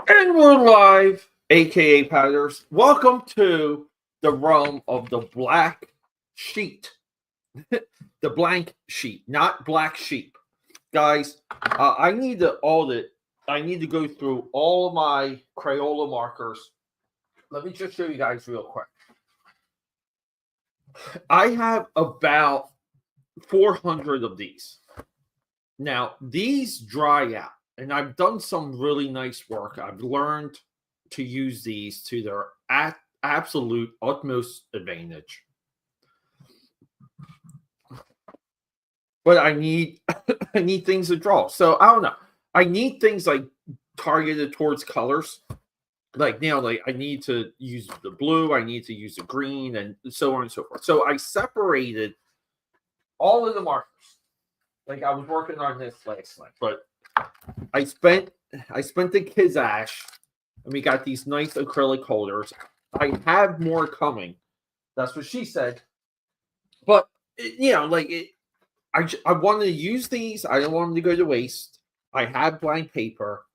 And we're live, aka Powders. Welcome to the realm of the black sheet. The blank sheet, not black sheep. Guys, I need to audit. I need to go through all of my Crayola markers. Let me just show you guys real quick. I have about 400 of these. Now, these dry out, and I've done some really nice work. I've learned to use these to their absolute utmost advantage. But I need I need things to draw. So I don't know. I need things like targeted towards colors. Like now, like I need to use the blue, I need to use the green, and so on and so forth. So I separated all of the markers. Like I was working on this last night, but I spent the kids' ash, and we got these nice acrylic holders. I have more coming. That's what she said. But I wanted to use these. I don't want them to go to waste. I have blank paper.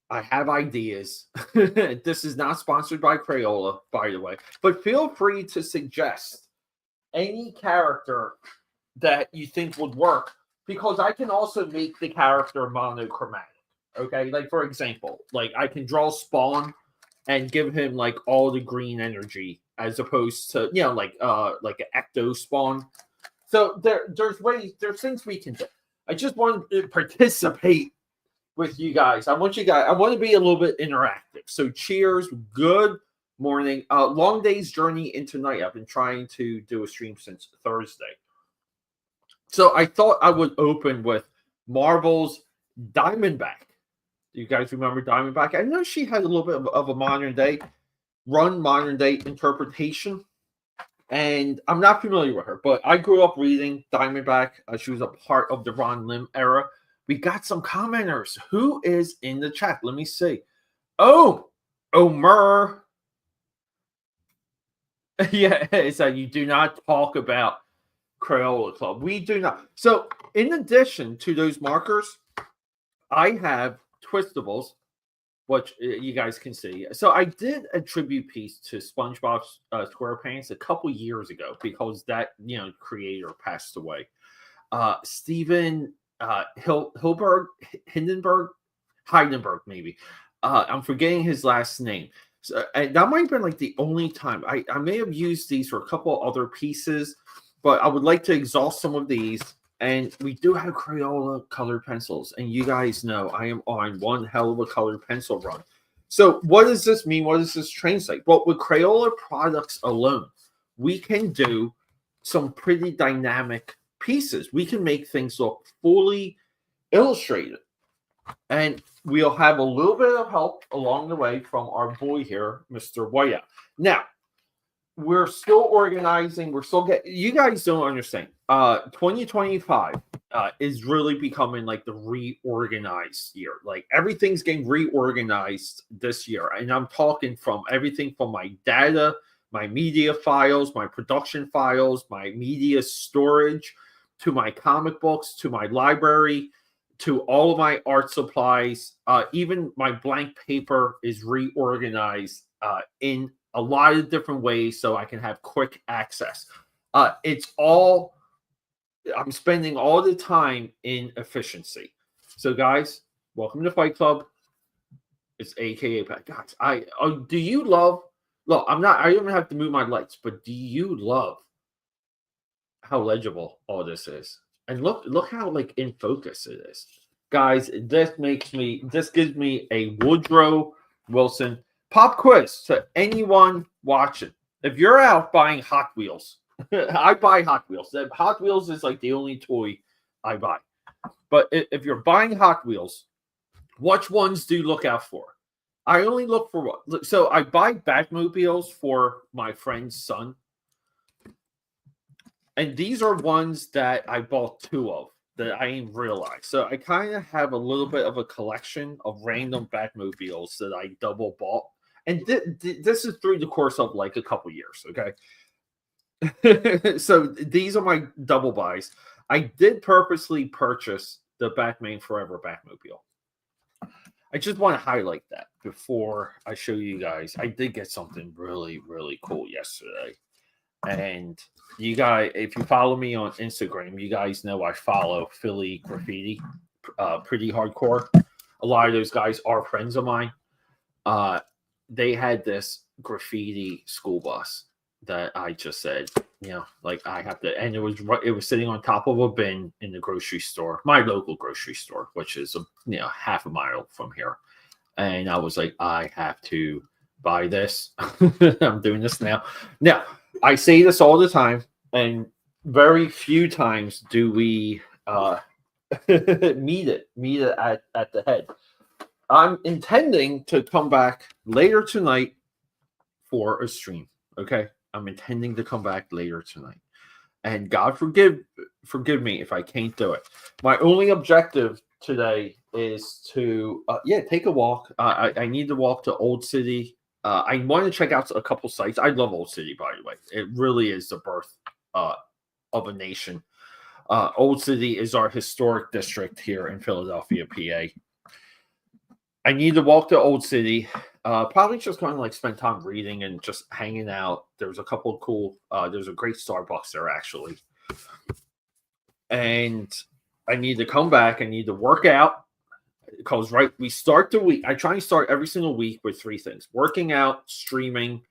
I have ideas. This is not sponsored by Crayola, by the way. But feel free to suggest any character that you think would work, because I can also make the character monochromatic. Okay, like for example, like I can draw Spawn and give him like all the green energy as opposed to like an ecto Spawn. So there's things we can do. I just want to participate with you guys. I want to be a little bit interactive. So cheers, good morning. Long day's journey into night. I've been trying to do a stream since Thursday. So I thought I would open with Marvel's Diamondback. Do you guys remember Diamondback? I know she had a little bit of a modern day interpretation. And I'm not familiar with her, but I grew up reading Diamondback. She was a part of the Ron Lim era. We got some commenters. Who is in the chat? Let me see. Oh, Omer. Yeah, it's that you do not talk about Crayola Club. We do not. So, in addition to those markers, I have Twistables, which you guys can see. So I did a tribute piece to SpongeBob SquarePants a couple years ago because that creator passed away. Steven Heidenberg, maybe. I'm forgetting his last name. So that might have been like the only time. I may have used these for a couple other pieces, but I would like to exhaust some of these. And we do have Crayola colored pencils. And you guys know I am on one hell of a colored pencil run. So what does this mean? What does this translate? Well, with Crayola products alone, we can do some pretty dynamic pieces. We can make things look fully illustrated. And we'll have a little bit of help along the way from our boy here, Mr. Whiteout. Now, we're still organizing. We're still getting. You guys don't understand. 2025 is really becoming like the reorganized year. Like everything's getting reorganized this year, and I'm talking from everything from my data, my media files, my production files, my media storage, to my comic books, to my library, to all of my art supplies. Even my blank paper is reorganized in a lot of different ways so I can have quick access. It's all, I'm spending all the time in efficiency. So guys, welcome to Fight Club. It's AKA Pat. Guys, do you love, look, I don't even have to move my lights, but do you love how legible all this is? And look how like in focus it is. Guys, this gives me a Woodrow Wilson pop quiz to anyone watching. If you're out buying Hot Wheels, I buy Hot Wheels. Hot Wheels is like the only toy I buy. But if you're buying Hot Wheels, which ones do you look out for? I only look for what. So I buy Batmobiles for my friend's son. And these are ones that I bought two of that I didn't realize. So I kind of have a little bit of a collection of random Batmobiles that I double bought. And this is through the course of like a couple years, okay? So these are my double buys. I did purposely purchase the Batman Forever Batmobile. I just want to highlight that before I show you guys. I did get something really, really cool yesterday. And you guys, if you follow me on Instagram, you guys know I follow Philly Graffiti pretty hardcore. A lot of those guys are friends of mine. Uh, they had this graffiti school bus that I just said, like I have to, and it was sitting on top of a bin in the grocery store, my local grocery store, which is half a mile from here. And I was like, I have to buy this. I'm doing this now. Now, I say this all the time, and very few times do we meet it at the head. I'm intending to come back later tonight for a stream. Okay, I'm intending to come back later tonight, and God forgive me if I can't do it. My only objective today is to take a walk. I need to walk to Old City. I want to check out a couple sites. I love Old City, by the way. It really is the birth of a nation. Old City is our historic district here in Philadelphia, PA. I need to walk to Old City. Probably just going to like spend time reading and just hanging out. There's a couple of cool. There's a great Starbucks there actually, and I need to come back. I need to work out because we start the week. I try and start every single week with 3 things: working out, streaming,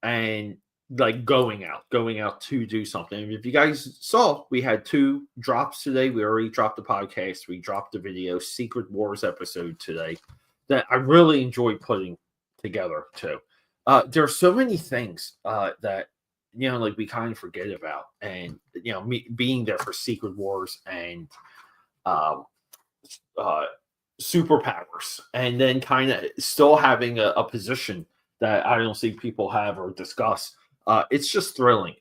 and like going out to do something. And if you guys saw, we had 2 drops today. We already dropped the podcast. We dropped the video Secret Wars episode today that I really enjoyed putting together too. There are so many things that like we kind of forget about, and me being there for Secret Wars and superpowers, and then kind of still having a position that I don't see people have or discuss. It's just thrilling.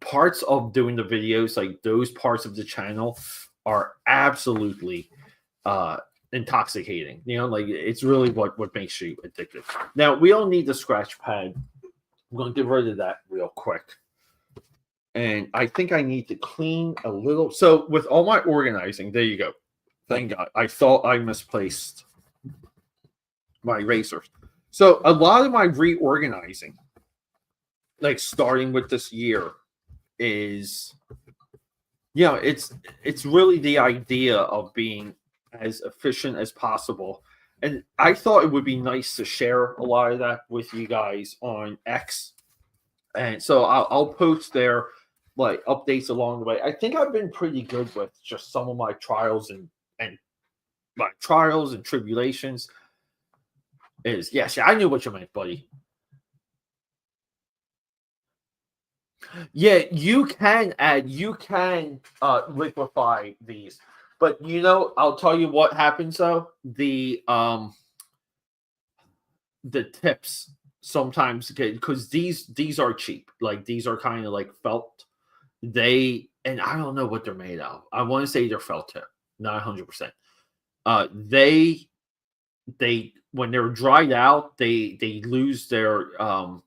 Parts of doing the videos, like those parts of the channel, are absolutely intoxicating. Like it's really what makes you addicted. Now we all need the scratch pad. I'm going to get rid of that real quick. And I think I need to clean a little. So with all my organizing, there you go. Thank God. I thought I misplaced my erasers. So a lot of my reorganizing, like starting with this year, is it's really the idea of being as efficient as possible. And I thought it would be nice to share a lot of that with you guys on X. And so I'll post there like updates along the way. I think I've been pretty good with just some of my trials and my trials and tribulations. Yes, I knew what you meant, buddy. Yeah, you can liquefy these. But I'll tell you what happens though. The tips sometimes get, because these are cheap. Like these are kind of like felt. And I don't know what they're made of. I want to say they're felt tip, not 100%. They when they're dried out, they lose their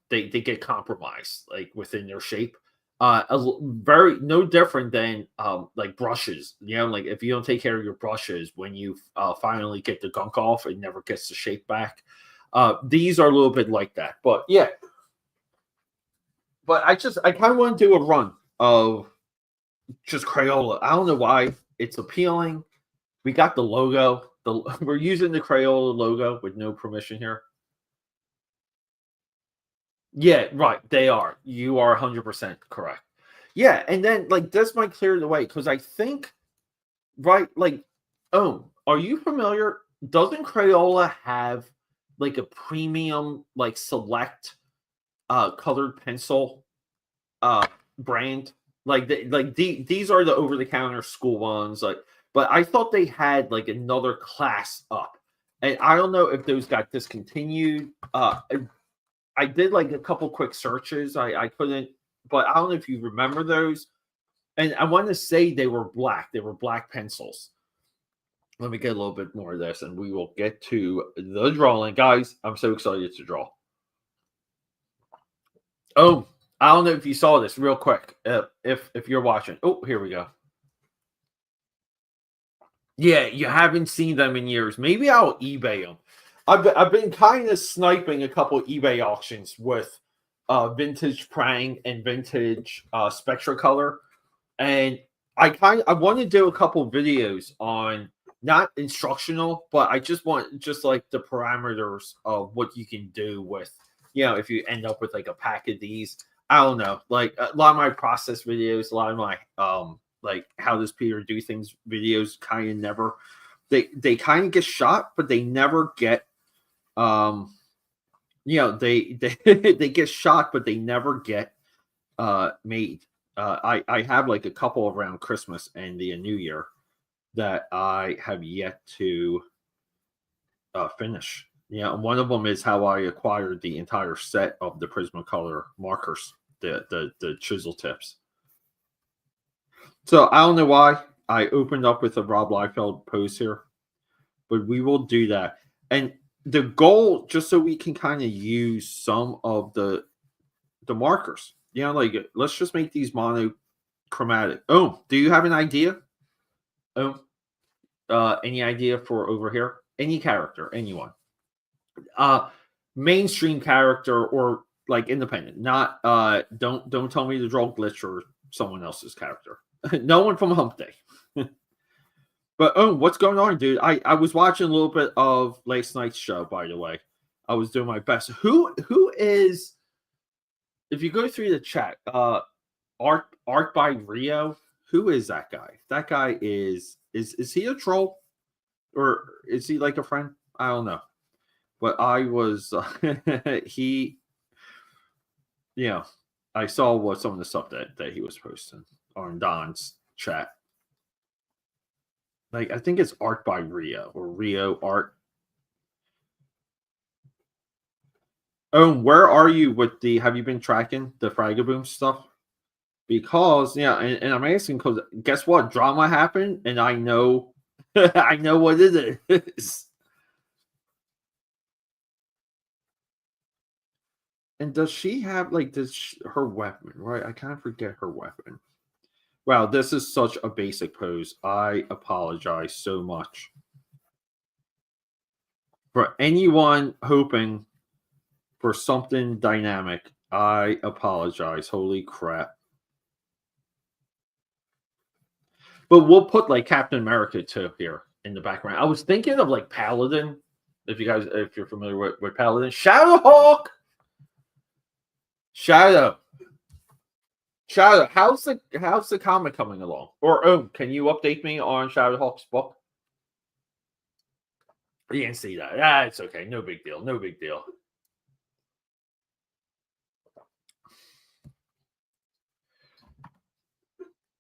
they get compromised like within their shape. Very no different than like brushes. Like if you don't take care of your brushes, when you finally get the gunk off, it never gets the shape back. These are a little bit like that, but yeah. But I kind of want to do a run of just Crayola. I don't know why it's appealing. We got the logo. We're using the Crayola logo with no permission here. Yeah, right. They are. You are 100% correct. Yeah, and then like this might clear the way because I think, right, like, are you familiar? Doesn't Crayola have like a premium, like select colored pencil brand? These are the over the counter school ones, like. But I thought they had like another class up, and I don't know if those got discontinued. I did like a couple quick searches. I couldn't, but I don't know if you remember those. And I want to say they were black. They were black pencils. Let me get a little bit more of this, and we will get to the drawing, guys. I'm so excited to draw. Oh, I don't know if you saw this real quick. If you're watching, oh, here we go. Yeah, you haven't seen them in years. Maybe I'll eBay them. I've been kind of sniping a couple eBay auctions with vintage Prang and vintage Spectra Color, and I want to do a couple videos on not instructional, but I just want just like the parameters of what you can do with, if you end up with like a pack of these. I don't know, like a lot of my process videos, a lot of my like how does Peter do things videos kind of never, they kind of get shot, but they never get um they they get shot, but they never get made. I have like a couple around Christmas and the New Year that I have yet to finish. Yeah, and one of them is how I acquired the entire set of the Prismacolor markers, the chisel tips. So I don't know why I opened up with a Rob Liefeld pose here, but we will do that. And the goal, just so we can kind of use some of the markers, like let's just make these monochromatic. Oh, do you have an idea? Oh, any idea for over here? Any character, anyone? Mainstream character or like independent. Not don't tell me to draw Glitch or someone else's character. No one from Hump Day. But what's going on, dude? I was watching a little bit of last night's show, by the way. I was doing my best. Who is, if you go through the chat, art by Rio, who is that guy? That guy is he a troll? Or is he like a friend? I don't know. But I was he I saw what some of the stuff that he was posting on Don's chat. Like, I think it's art by Rio or Rio art. Oh, where are you with have you been tracking the Fragaboom stuff? Because, and I'm asking because guess what? Drama happened and I know, I know what it is. And does she have, like, her weapon, right? I kind of forget her weapon. Wow, this is such a basic pose. I apologize so much. For anyone hoping for something dynamic, I apologize. Holy crap. But we'll put like Captain America too here in the background. I was thinking of like Paladin. If you're familiar with Paladin. Shadowhawk! Shadow. How's the comic coming along? Or can you update me on Shadowhawk's book? You didn't see that. It's okay. No big deal. No big deal.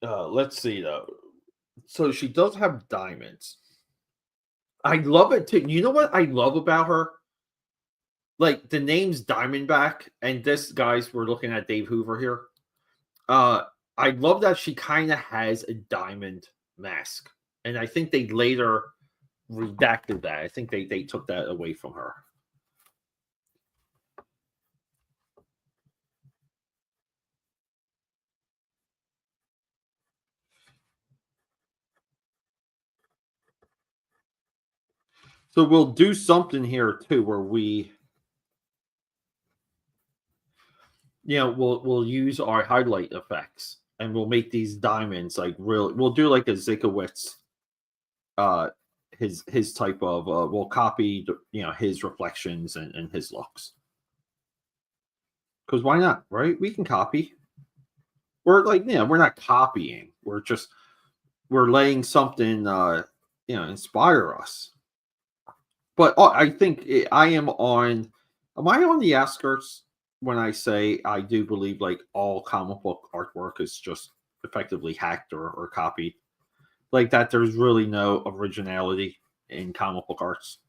Let's see though. So she does have diamonds. I love it too. You know what I love about her? Like the name's Diamondback, and this, guys, we're looking at Dave Hoover here. I love that she kind of has a diamond mask, and I think they later redacted that. I think they took that away from her. So we'll do something here too, where we, we'll use our highlight effects, and we'll make these diamonds like real. We'll do like a Zikowitz, his type of. We'll copy his reflections and his looks. Because why not, right? We can copy. We're like, we're not copying. We're letting something, inspire us. But I think I am on. Am I on the outskirts when I say I do believe like all comic book artwork is just effectively hacked or copied, like that? There's really no originality in comic book arts.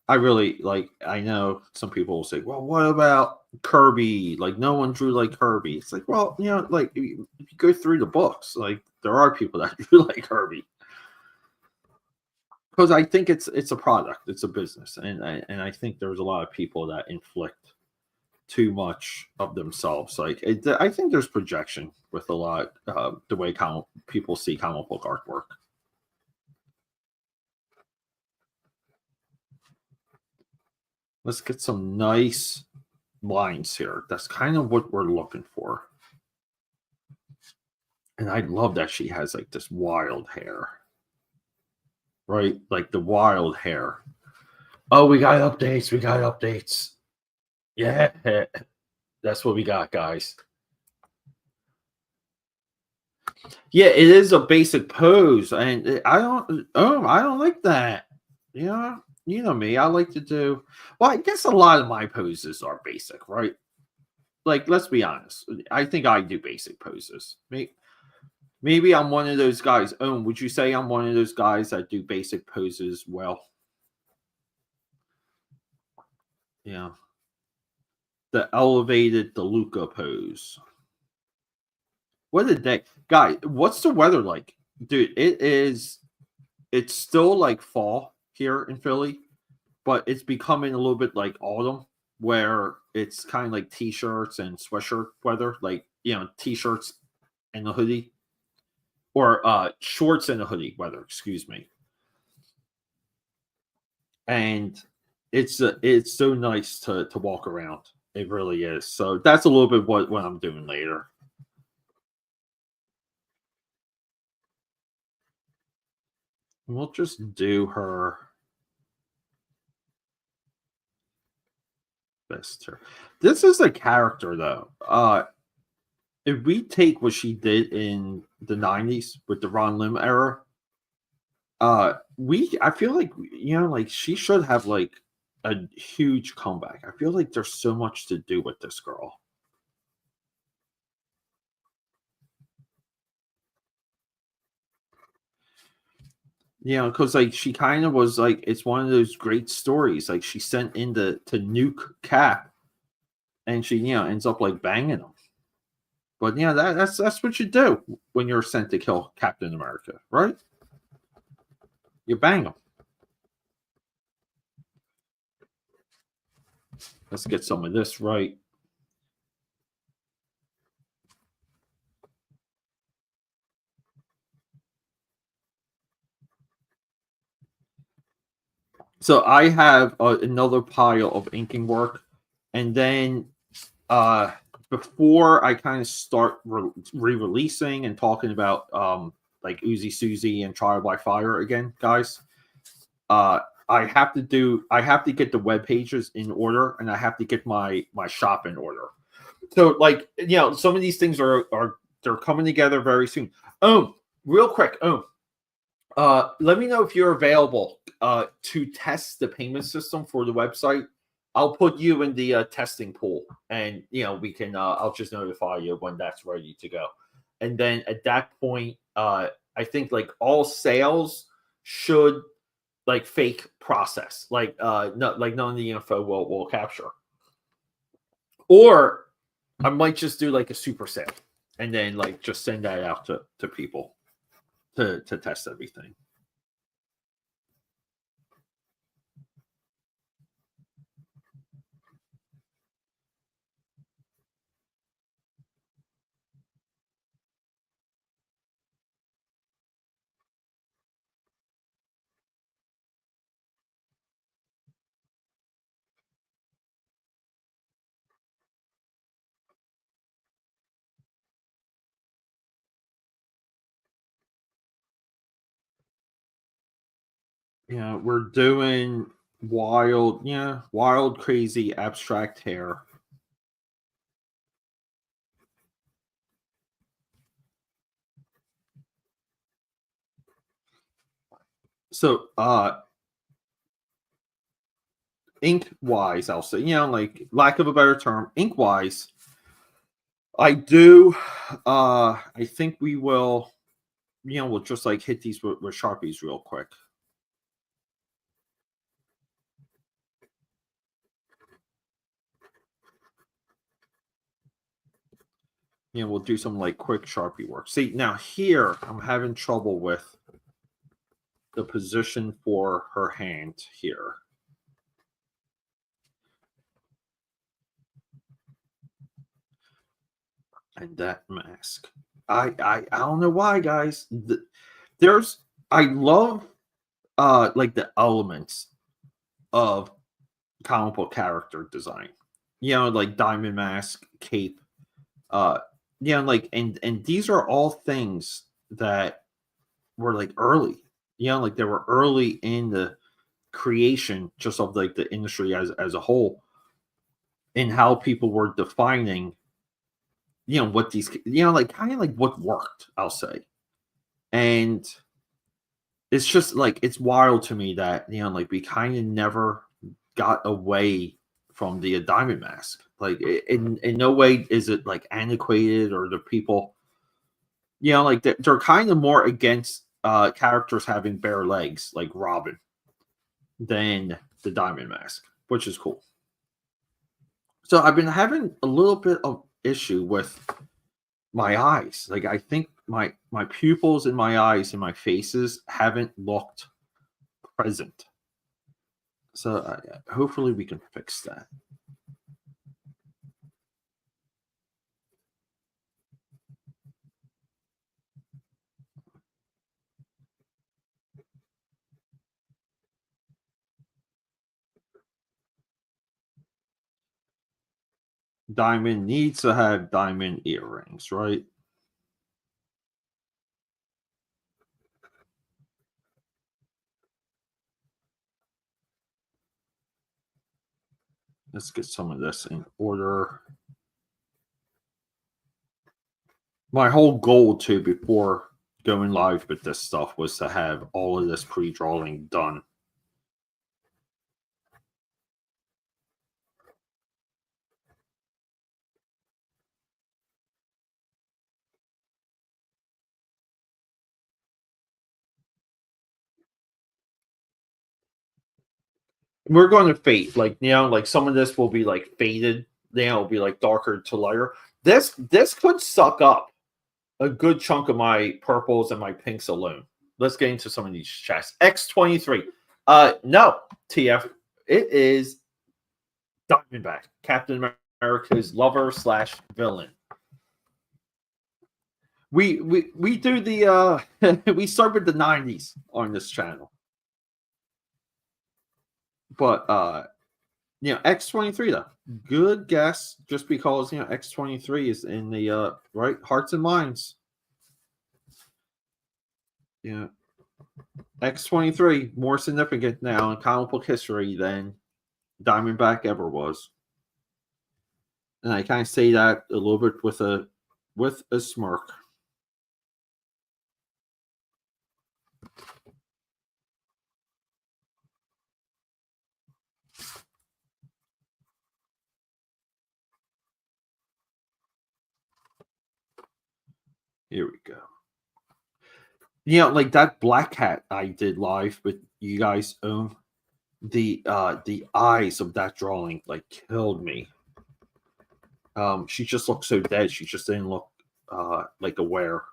I really like. I know some people will say, "Well, what about Kirby? Like, no one drew like Kirby." It's like, well, like if you go through the books, like there are people that drew like Kirby. Because I think it's a product, it's a business, and I think there's a lot of people that inflict too much of themselves. Like I think there's projection with a lot the way people see comic book artwork. Let's get some nice lines here. That's kind of what we're looking for. And I love that she has like this wild hair, right? Like the wild hair. Oh, we got updates. We got updates. Yeah, that's what we got, guys. Yeah, it is a basic pose, and I don't. Oh, I don't like that. Yeah, you know me. I like to do. Well, I guess a lot of my poses are basic, right? Like, let's be honest. I think I do basic poses. Maybe I'm one of those guys. Oh, would you say I'm one of those guys that do basic poses well? Yeah, the elevated DeLuca pose. What a day, guy! What's the weather like, dude? It is. It's still like fall here in Philly, but it's becoming a little bit like autumn, where it's kind of like t-shirts and sweatshirt weather, like t-shirts and a hoodie, or shorts and a hoodie weather. Excuse me. And it's so nice to walk around. It really is. So that's a little bit what I'm doing later. We'll just do her best here. This is a character though. If we take what she did in the 90s with the Ron Lim era, we I feel like like she should have like a huge comeback. I feel like there's so much to do with this girl. Because like she kind of was like it's one of those great stories. Like she sent in to nuke Cap, and she ends up like banging him. But that's what you do when you're sent to kill Captain America, right? You bang him. Let's get some of this right. So I have another pile of inking work, and then uh, before I kind of start re-releasing and talking about like Uzi Susie and Trial by Fire again, guys, uh, I have to get the web pages in order, and I have to get my shop in order. So like some of these things are they're coming together very soon. Oh, real quick. Oh, let me know if you're available to test the payment system for the website. I'll put you in the testing pool, and we can. I'll just notify you when that's ready to go, and then at that point, I think like all sales should like fake process, like not like none of the info will capture, or I might just do like a super sale, and then like just send that out to people to test everything. Yeah, we're doing wild, crazy, abstract hair. So, ink wise, I'll say, like lack of a better term, ink wise, I do. I think we will, we'll just like hit these with Sharpies real quick. We'll do some like quick Sharpie work. See, now here I'm having trouble with the position for her hand here. And that mask. I don't know why, guys. There's I love like the elements of comic book character design. Like Diamond Mask, Cape, uh, like and these are all things that were like early. Like they were early in the creation just of like the industry as a whole, and how people were defining, what these, like kind of like what worked, I'll say. And it's just like it's wild to me that like we kind of never got away from the diamond mask. Like in no way is it like antiquated, or the people, like they're kind of more against characters having bare legs like Robin than the diamond mask, which is cool. So I've been having a little bit of issue with my eyes. Like I think my pupils in my eyes and my faces haven't looked present. So hopefully we can fix that. Diamond needs to have diamond earrings, right? Let's get some of this in order. My whole goal too before going live with this stuff was to have all of this pre-drawing done. We're going to fade, like like some of this will be like faded, it'll be like darker to lighter. This could suck up a good chunk of my purples and my pinks alone. Let's get into some of these chats. X23. No, TF. It is Diamondback, Captain America's lover slash villain. We do the we start with the 90s on this channel. But X23 though. Good guess, just because X23 is in the right hearts and minds. Yeah. X23 more significant now in comic book history than Diamondback ever was. And I kind of say that a little bit with a smirk. Here we go. Like that Black Cat I did live with you guys, the eyes of that drawing like killed me. She just looked so dead. She just didn't look like aware.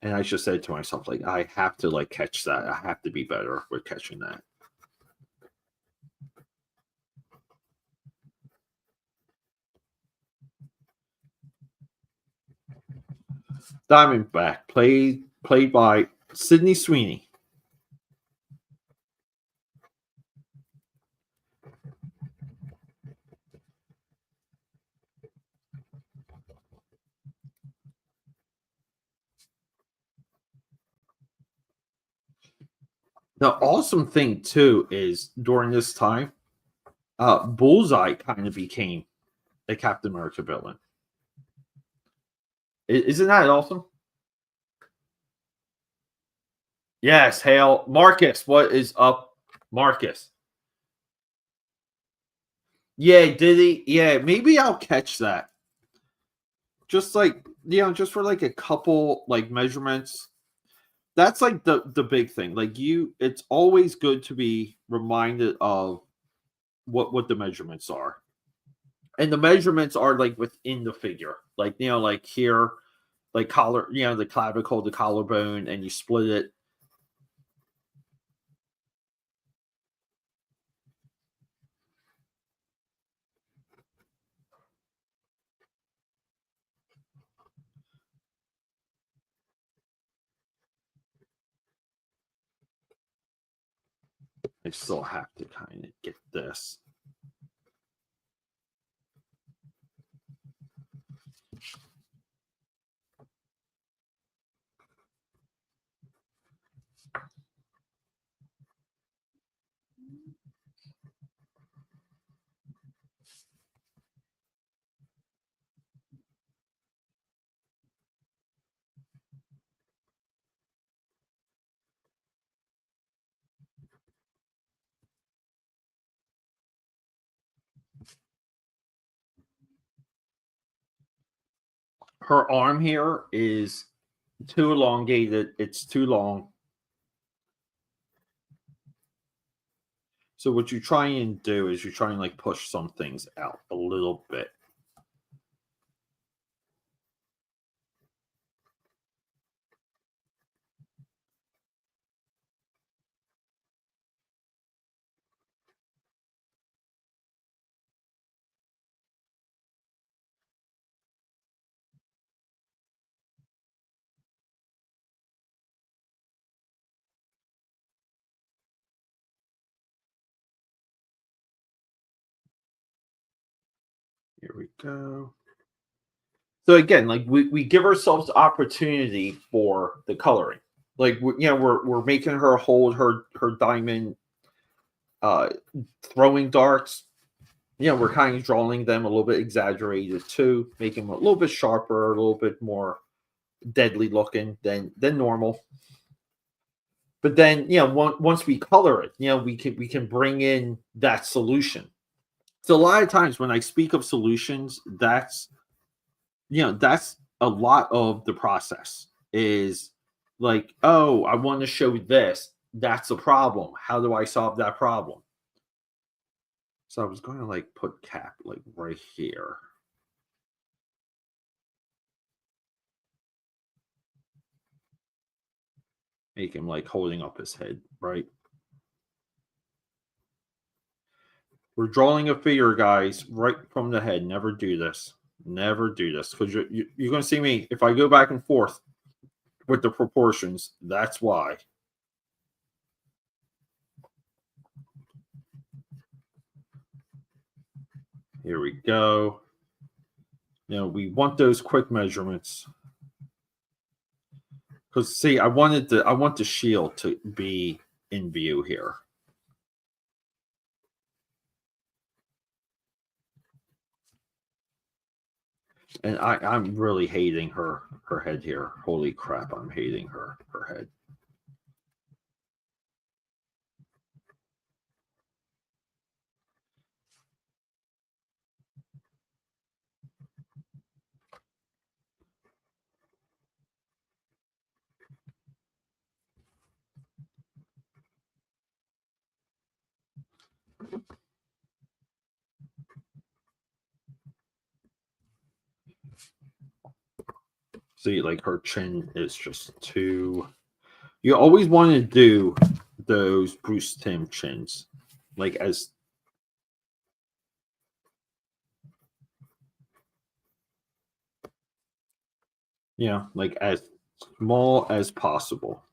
And I just said to myself, like, I have to like catch that. I have to be better with catching that. Diamondback, played by Sydney Sweeney. The awesome thing too is during this time, Bullseye kind of became a Captain America villain. Isn't that awesome? Yes, hail Marcus. What is up, Marcus? Yeah, did he? Yeah, maybe I'll catch that. Just like just for like a couple like measurements. That's like the big thing. Like it's always good to be reminded of what the measurements are. And the measurements are like within the figure. Like like here, like collar, the clavicle, the collarbone, and you split it. I still have to kind of get this. Her arm here is too elongated. It's too long. So what you try and do is you try and like push some things out a little bit. Here we go. So again, like we give ourselves opportunity for the coloring. Like we're making her hold her diamond uh throwing darts. We're kind of drawing them a little bit exaggerated too, making them a little bit sharper, a little bit more deadly looking than normal. But then, once we color it, we can bring in that solution. So a lot of times when I speak of solutions, that's a lot of the process is like, oh, I want to show this. That's a problem. How do I solve that problem? So I was going to like put cap like right here. Make him like holding up his head, right? We're drawing a figure, guys, right from the head. Never do this. Never do this because you're going to see me if I go back and forth with the proportions. That's why. Here we go. We want those quick measurements because see, I want the shield to be in view here. And I'm really hating her head here. Holy crap, I'm hating her head. See, like her chin is just too. You always want to do those Bruce Tim chins, like as like as small as possible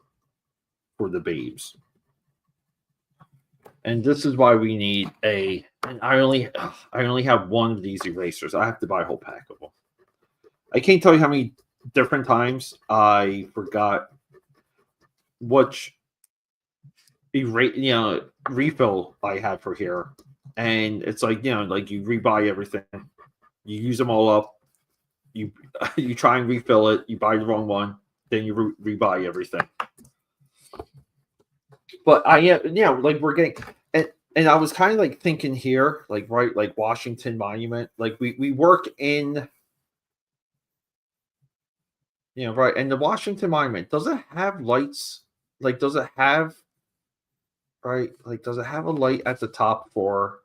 for the babes. And this is why we need a. And I only have one of these erasers. I have to buy a whole pack of them. I can't tell you how many different times I forgot which refill I had for here, and it's like like you rebuy everything, you use them all up, you you try and refill it, you buy the wrong one, then you rebuy everything. But I am, like we're getting, and I was kind of like thinking here, like right, like Washington Monument, like we work in, right, and the Washington Monument does it have lights? Like, does it have right? Like, does it have a light at the top for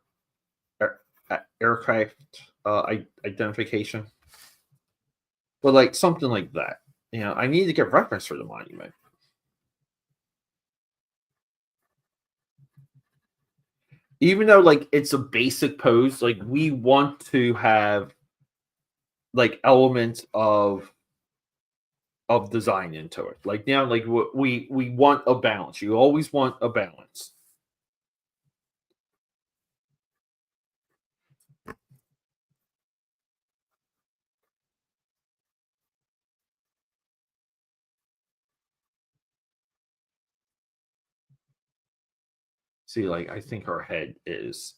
aircraft identification? But like something like that. I need to get reference for the monument. Even though like it's a basic pose, like we want to have like elements of design into it. Like like we want a balance. You always want a balance. See, like I think her head is.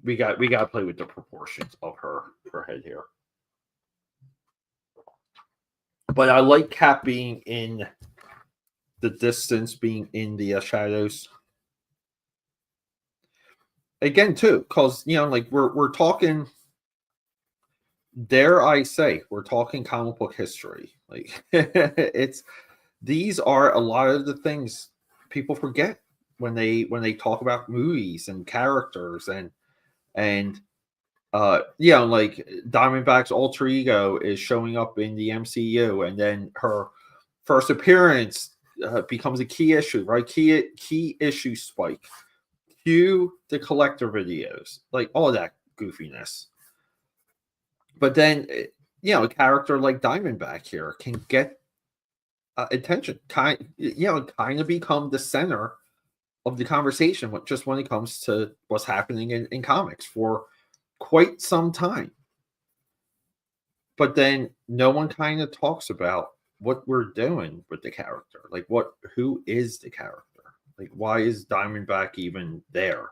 We got to play with the proportions of her head here. But I like Cap being in the distance, being in the shadows again too, because like we're talking. Dare I say, we're talking comic book history. Like it's these are a lot of the things people forget when they talk about movies and characters and like Diamondback's alter ego is showing up in the MCU, and then her first appearance becomes a key issue, right? Key issue spike. Cue the collector videos, like all that goofiness. But then, a character like Diamondback here can get attention, kind of become the center of the conversation, just when it comes to what's happening in comics for quite some time. But then no one kind of talks about what we're doing with the character. Like, who is the character? Like, why is Diamondback even there?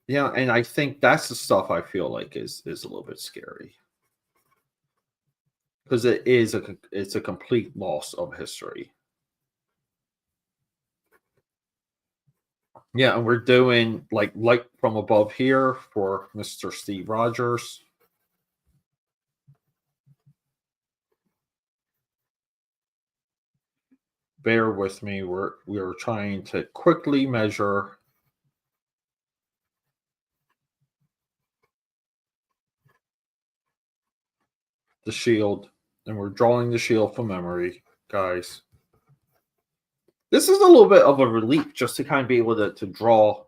Yeah, and I think that's the stuff I feel like is a little bit scary, because it's a complete loss of history. Yeah, and we're doing like Light from Above here for Mr. Steve Rogers. Bear with me. We're trying to quickly measure the shield, and we're drawing the shield from memory, guys. This is a little bit of a relief just to kind of be able to draw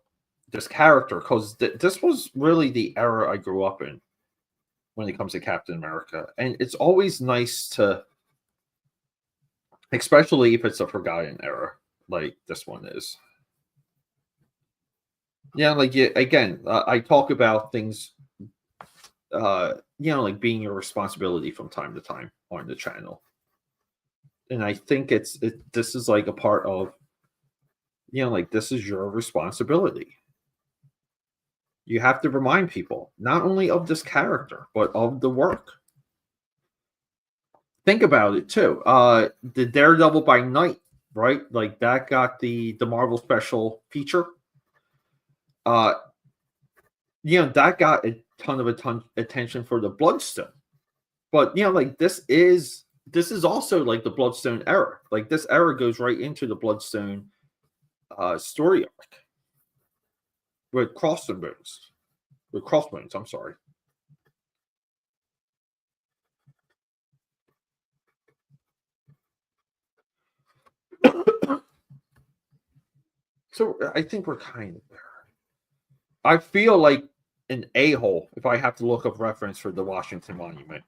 this character, because this was really the era I grew up in when it comes to Captain America. And it's always nice to, especially if it's a forgotten era like this one is. Yeah, like again, I talk about things, like being your responsibility from time to time on the channel. And I think this is like a part of, like this is your responsibility. You have to remind people not only of this character, but of the work. Think about it too. The Daredevil by Night, right? Like that got the Marvel special feature. Uh, that got a ton of attention for the Bloodstone. But like this is also like the Bloodstone era. Like this era goes right into the Bloodstone story arc with Crossbones. With Crossbones, I'm sorry. So I think we're kind of there. I feel like an a-hole if I have to look up reference for the Washington Monument.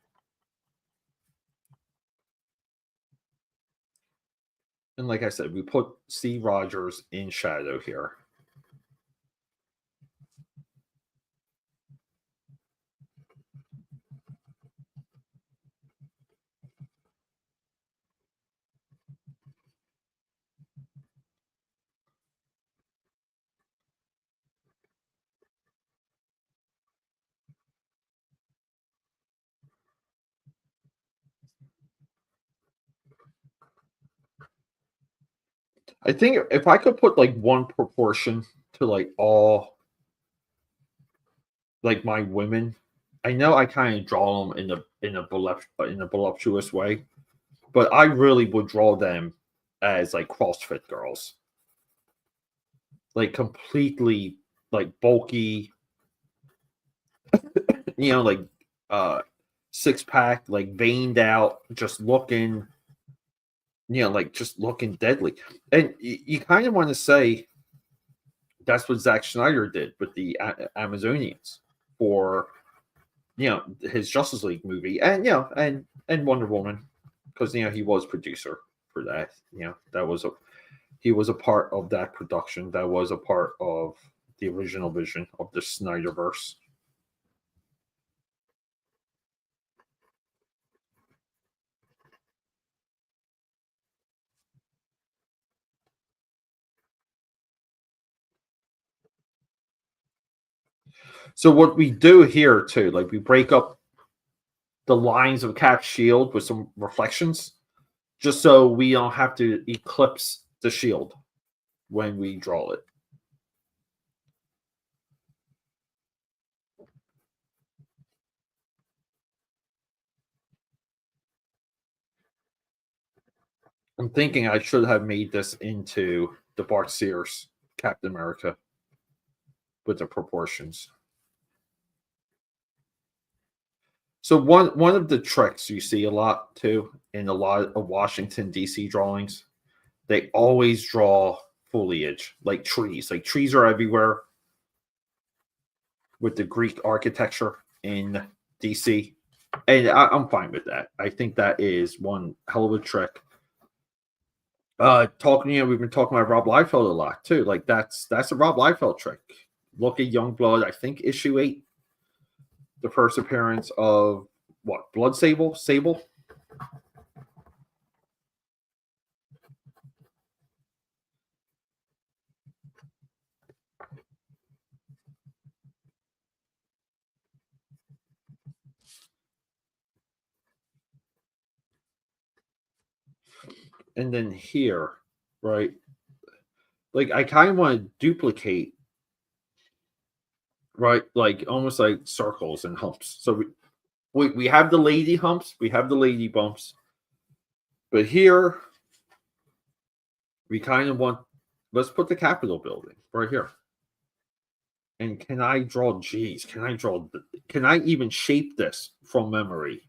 And like I said, we put Steve Rogers in shadow here. I think if I could put like one proportion to like all like my women, I know I kind of draw them in a voluptuous way, but I really would draw them as like CrossFit girls, like completely like bulky, like six pack, like veined out, just looking, like just looking deadly. And you kind of want to say that's what Zack Snyder did with the Amazonians for his Justice League movie, and and Wonder Woman, because he was producer for that. That was he was a part of that production. That was a part of the original vision of the Snyderverse. So what we do here too, like we break up the lines of cap shield with some reflections, just so we don't have to eclipse the shield when we draw it. I'm thinking I should have made this into the Bart Sears Captain America with the proportions. So one of the tricks you see a lot too in a lot of Washington D.C. drawings, they always draw foliage like trees. Like trees are everywhere with the Greek architecture in DC, and I'm fine with that. I think that is one hell of a trick. Talking, we've been talking about Rob Liefeld a lot too. Like that's a Rob Liefeld trick. Look at Youngblood. I think issue 8, the first appearance of what Blood Sable. And then here, right? Like I kind of want to duplicate, right? Like almost like circles and humps. So we have the lady humps, we have the lady bumps, but here we kind of want, let's put the Capitol building right here. And can I draw G's? Can I even shape this from memory?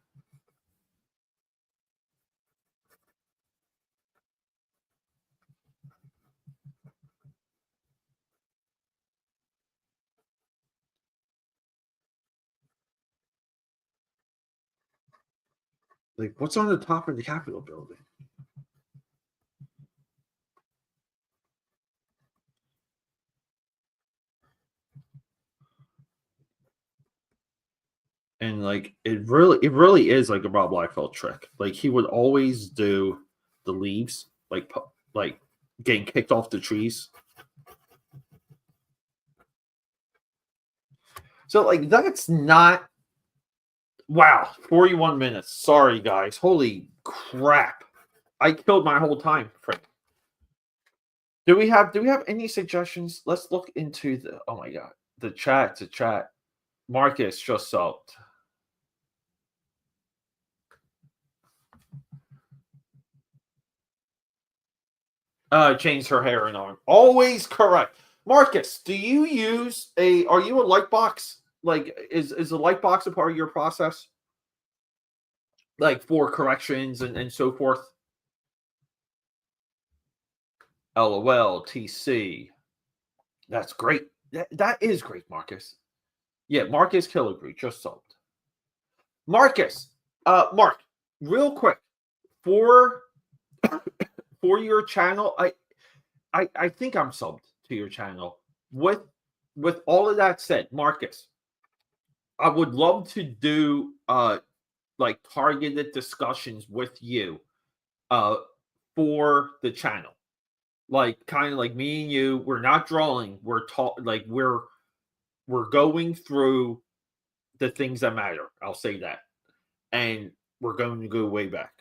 Like, what's on the top of the Capitol building? And like, it really is like a Rob Liefeld trick. Like, he would always do the leaves, like getting kicked off the trees. So, like, that's not, wow, 41 minutes. Sorry, guys. Holy crap. I killed my whole time. Frick. Do we have any suggestions? Let's look into the, oh my god, the chat. Marcus just subbed. Changed her hair and arm. Always correct. Marcus, do you use are you a light box? Like, is a light box a part of your process? Like for corrections and so forth? LOL, TC. That's great. That is great, Marcus. Yeah, Marcus Killigrew just subbed. Marcus, Mark, real quick, for for your channel, I think I'm subbed to your channel. With all of that said, Marcus, I would love to do like targeted discussions with you uh for the channel. Like kind of like me and you, we're not drawing, we're going through the things that matter. I'll say that. And we're going to go way back.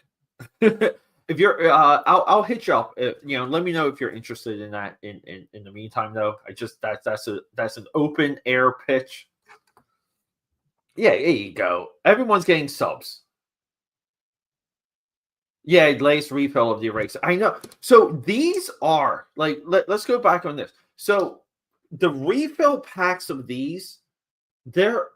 If you're I'll hit you up. Let me know if you're interested in that. In the meantime, though, I just that's an open air pitch. Yeah, there you go. Everyone's getting subs. Yeah, latest refill of the eraser. I know. So these are like let's go back on this. So the refill packs of these, they're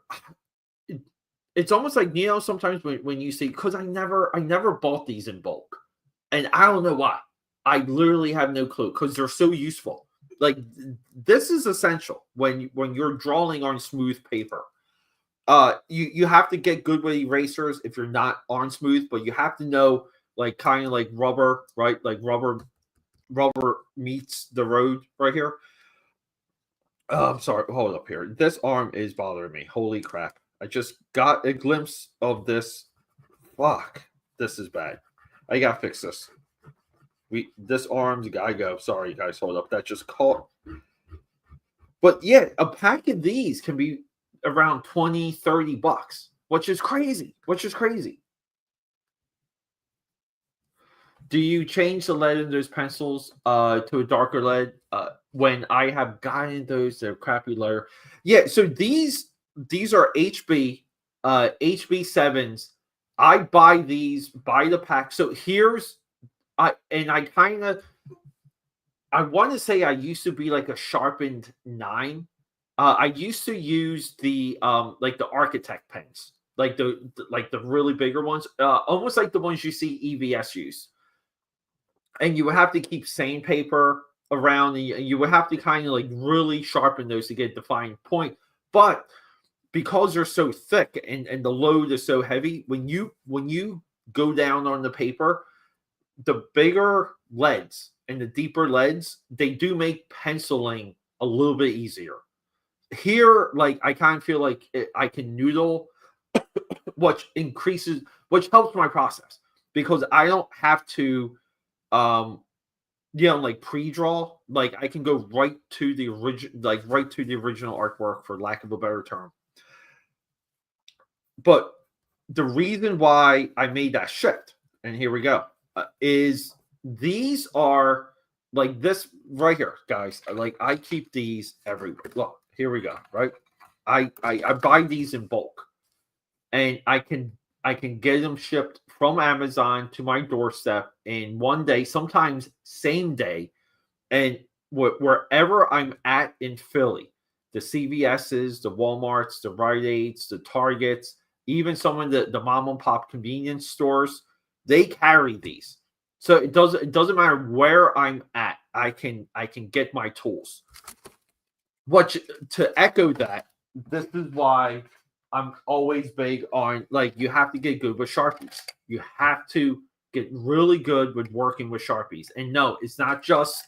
it's almost like sometimes when you see, because I never bought these in bulk, and I don't know why. I literally have no clue because they're so useful. Like this is essential when you're drawing on smooth paper. You have to get good with erasers if you're not on smooth, but you have to know like kind of like rubber, right? Like rubber meets the road right here. Oh, I'm sorry. Hold up here. This arm is bothering me. Holy crap. I just got a glimpse of this. Fuck. This is bad. I gotta fix this. This arm's gotta go. Sorry, guys. Hold up. That just caught. But yeah, a pack of these can be around 20-30 bucks, which is crazy. Which is crazy. Do you change the lead in those pencils to a darker lead? When I have gotten those, they're crappy letter. Yeah, so these are HB7s. I buy these by the pack. So here's I kind of I want to say I used to be like a sharpened 9. I used to use the like the architect pens, like like the really bigger ones, almost like the ones you see EVS use. And you would have to keep sandpaper around, and you would have to kind of like really sharpen those to get the fine point. But because they're so thick and the load is so heavy, when you go down on the paper, the bigger leads and the deeper leads, they do make penciling a little bit easier. Here, like I kind of feel like I can noodle, which helps my process because I don't have to um like pre-draw. Like I can go right to the original artwork, for lack of a better term. But the reason why I made that shift, and here we go, is these are like this right here, guys. Like I keep these everywhere. Look, here we go. Right, I buy these in bulk, and I can get them shipped from Amazon to my doorstep in one day, sometimes same day, and wherever I'm at in Philly, the CVS's, the Walmarts, the Rite Aids, the Targets, even some of the mom and pop convenience stores, they carry these. So it doesn't matter where I'm at. I can get my tools. What to echo that, this is why I'm always big on, like, you have to get good with Sharpies. You have to get really good with working with Sharpies. And no, it's not just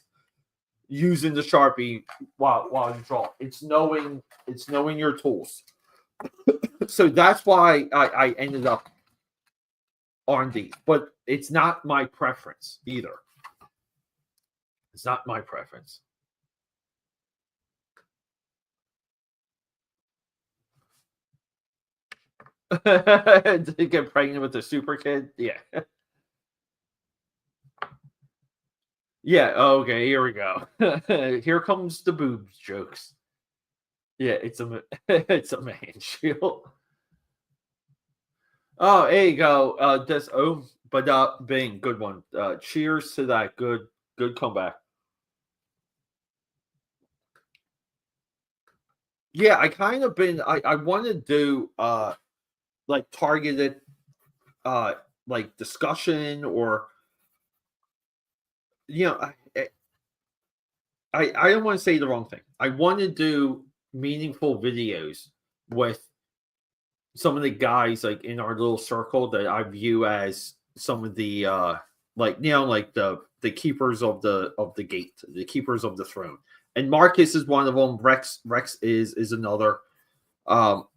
using the Sharpie while you draw. It's knowing your tools. So that's why I ended up on these, but it's not my preference either. It's not my preference. To get pregnant with a super kid, yeah. Yeah, okay, here we go. Here comes the boobs jokes. Yeah, it's a it's a man shield. Oh, there you go. This but Bing, good one. Cheers to that. Good comeback. Yeah, I kind of been. I want to do like targeted uh like discussion, or you know I don't want to say the wrong thing. I want to do meaningful videos with some of the guys like in our little circle that I view as some of the like like the keepers of the gate, the keepers of the throne. And Marcus is one of them. Rex is another.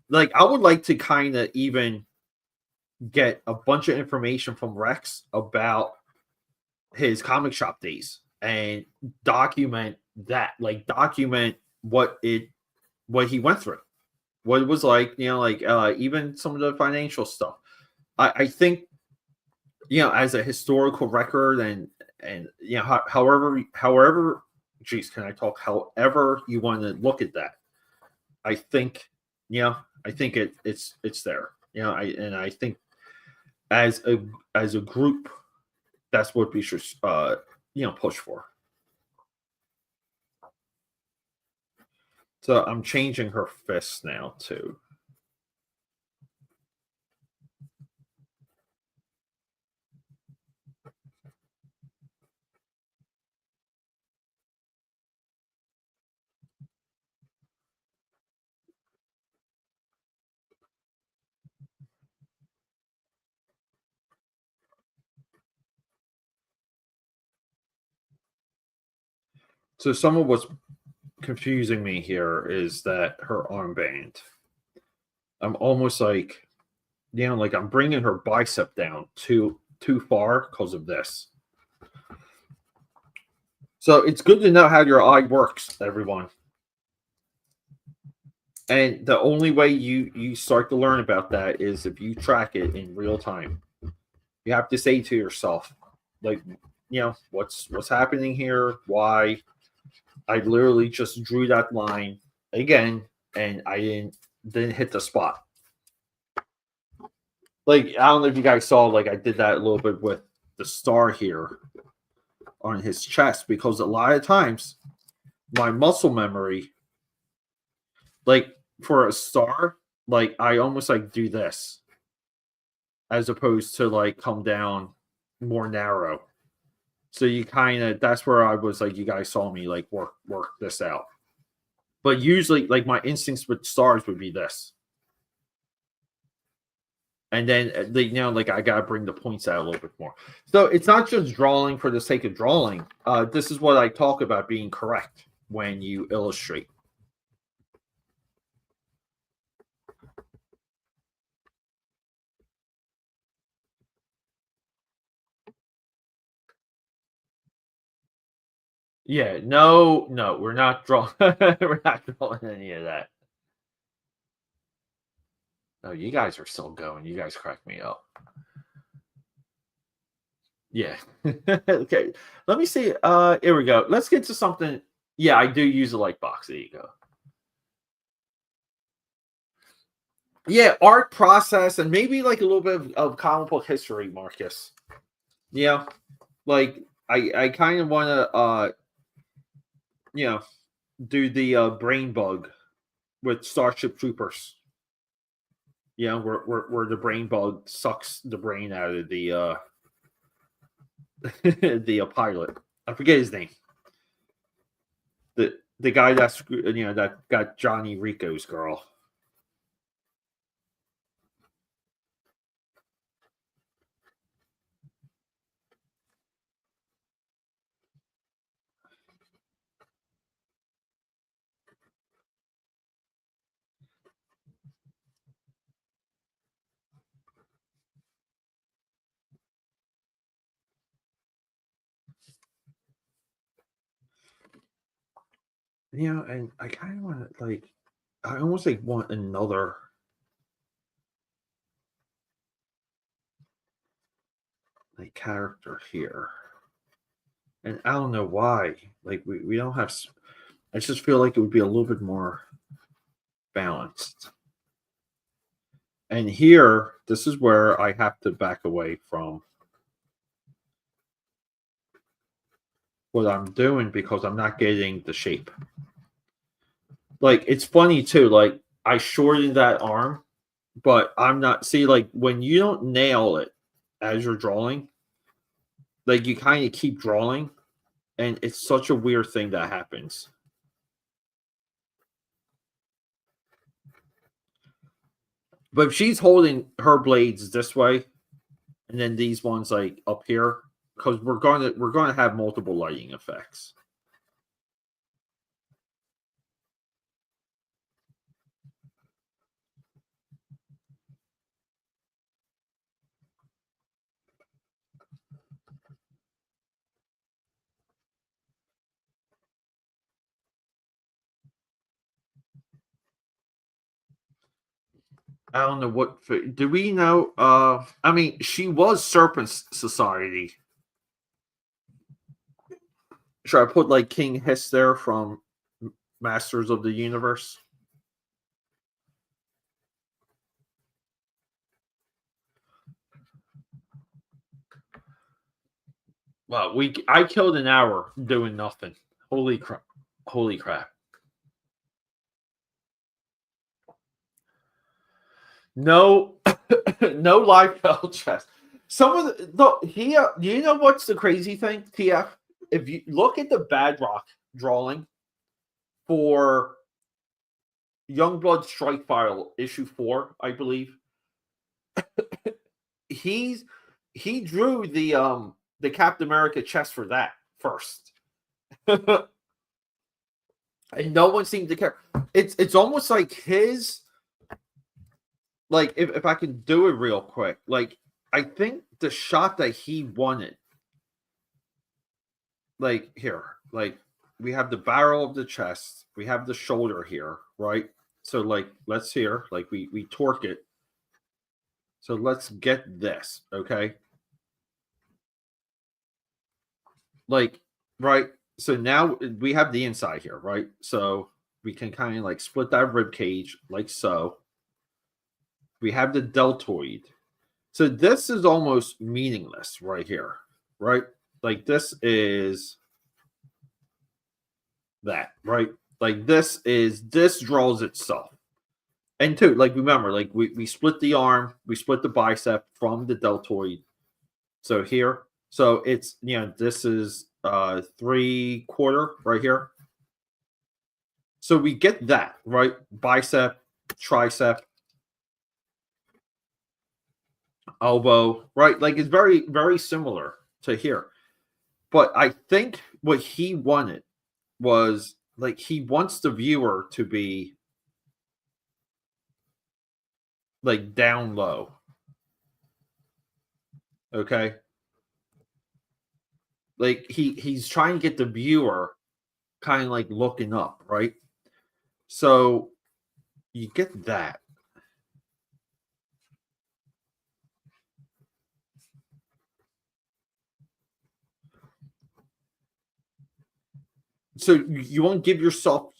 Like I would like to kind of even get a bunch of information from Rex about his comic shop days and document that, like document what he went through, what it was like, like even some of the financial stuff. I think as a historical record, and however, geez, can I talk? However you want to look at that, I think I think it's there. I think as a group, that's what we should push for. So I'm changing her fist now too. So some of what's confusing me here is that her armband. I'm almost like, like I'm bringing her bicep down too far because of this. So it's good to know how your eye works, everyone. And the only way you start to learn about that is if you track it in real time. You have to say to yourself, like, what's happening here? Why? I literally just drew that line again, and I didn't hit the spot. Like, I don't know if you guys saw, like, I did that a little bit with the star here on his chest, because a lot of times my muscle memory, like for a star, like I almost like do this as opposed to like come down more narrow. So you kind of, that's where I was like, you guys saw me like work this out. But usually, like my instincts with stars would be this, and then like I gotta bring the points out a little bit more. So it's not just drawing for the sake of drawing. This is what I talk about being correct when you illustrate. Yeah, no, we're not drawing. We're not drawing any of that. No, you guys are still going. You guys crack me up. Yeah. Okay. Let me see. Here we go. Let's get to something. Yeah, I do use a light box. There you go. Yeah, art process and maybe like a little bit of comic book history, Marcus. Yeah. Like I kind of want to you know do the brain bug with Starship Troopers. Where the brain bug sucks the brain out of the the pilot. I forget his name. The guy that's that got Johnny Rico's girl. And I kind of want to like, I almost like want another like character here, and I don't know why. Like we don't have. I just feel like it would be a little bit more balanced. And here, this is where I have to back away from what I'm doing because I'm not getting the shape. Like it's funny too. Like I shortened that arm, but I'm not. See, like when you don't nail it as you're drawing, like you kind of keep drawing, and it's such a weird thing that happens. But if she's holding her blades this way, and then these ones like up here, because we're gonna have multiple lighting effects. I don't know what. Do we know? I mean, she was Serpent Society. Should I put like King Hiss there from Masters of the Universe? Well, I killed an hour doing nothing. Holy crap! Holy crap! No, no live bell chess. Some of you know what's the crazy thing, TF? If you look at the Badrock drawing for Youngblood Strike File issue 4, I believe, he's he drew the Captain America chest for that first. And no one seemed to care. It's almost like his, like if I can do it real quick, like I think the shot that he wanted, like here, like we have the barrel of the chest, we have the shoulder here, right? So like let's here, like we torque it. So let's get this, okay? Like, right? So now we have the inside here, right? So we can kind of like split that rib cage like so. We have the deltoid. So this is almost meaningless right here, right? Like this is that, right? Like this draws itself. And two, like remember, like we split the arm, we split the bicep from the deltoid. So here, so it's this is 3/4 right here. So we get that, right? Bicep, tricep, elbow, right? Like it's very, very similar to here. But I think what he wanted was like he wants the viewer to be like down low. Okay. Like he's trying to get the viewer kind of like looking up, right? So you get that. So you won't give yourself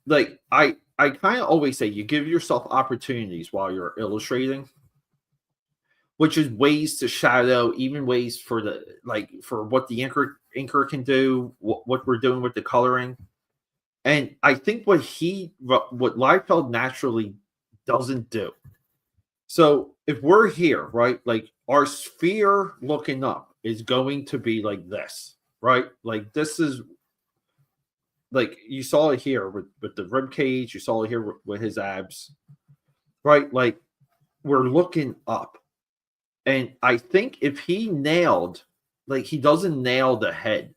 like I kind of always say you give yourself opportunities while you're illustrating, which is ways to shadow, even ways for the like for what the inker can do, what we're doing with the coloring. And I think what Liefeld naturally doesn't do. So if we're here, right, like our sphere looking up is going to be like this, right? Like this is like you saw it here with the rib cage, you saw it here with his abs, right? Like we're looking up. And I think if he nailed, like he doesn't nail the head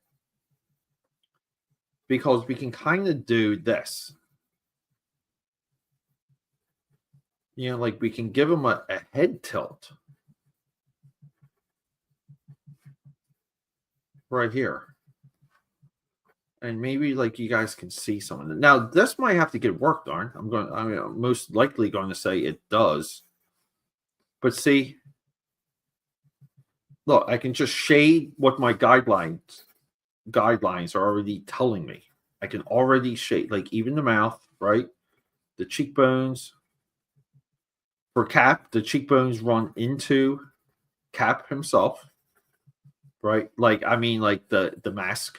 because we can kind of do this. Like we can give him a head tilt right here. And maybe like you guys can see some of it. Now, this might have to get worked on. I'm most likely going to say it does. But see, look, I can just shade what my guidelines are already telling me. I can already shade, like even the mouth, right? The cheekbones. For Cap, the cheekbones run into Cap himself, right? Like I mean, like the mask.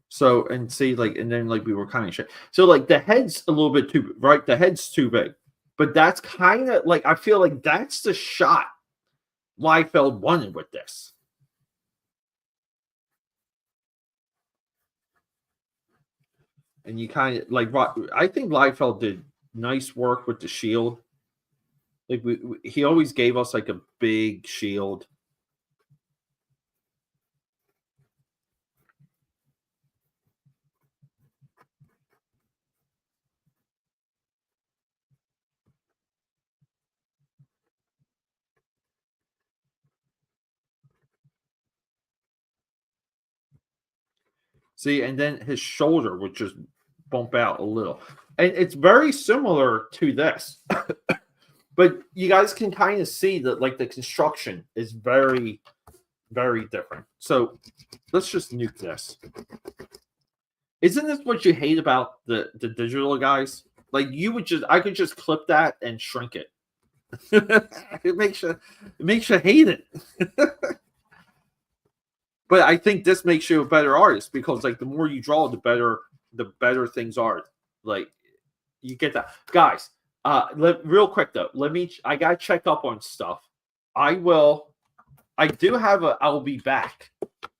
So and see, like, and then like we were kind of shit. So like the head's a little bit too right. The head's too big, but that's kind of like I feel like that's the shot Liefeld wanted with this. And you kind of like I think Liefeld did nice work with the shield. Like he always gave us like a big shield. See, and then his shoulder would just bump out a little. And it's very similar to this. But you guys can kind of see that like the construction is very, very different. So let's just nuke this. Isn't this what you hate about the digital guys? Like I could just clip that and shrink it. It makes you hate it. But I think this makes you a better artist because like the more you draw, the better things are. Like you get that, guys. Real quick though, I gotta check up on stuff. I do have a I'll be back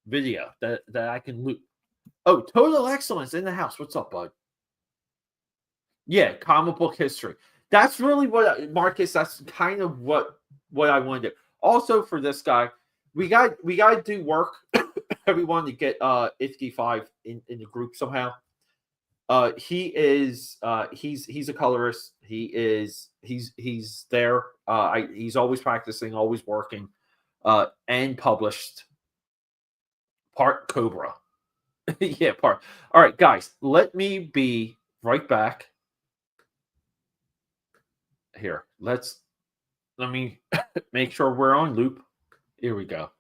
video that I can loop. Oh, total excellence in the house. What's up, bud? Yeah, comic book history. That's really what Marcus. That's kind of what I want to do. Also for this guy, we got to do work. Everyone to get 55 in the group somehow. He's a colorist. He's there. He's always practicing, always working, and published part Cobra. Yeah, part. All right, guys, let me be right back. Here, let me make sure we're on loop. Here we go.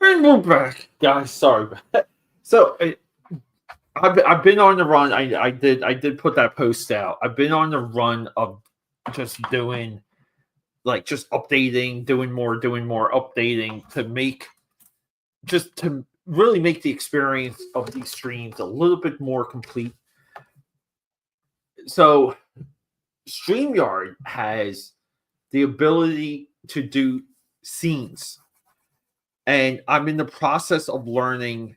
And we're back, guys. Sorry. So I've been on the run. I did put that post out. I've been on the run of just doing like just updating, doing more updating to make just to really make the experience of these streams a little bit more complete. So StreamYard has the ability to do scenes, and I'm in the process of learning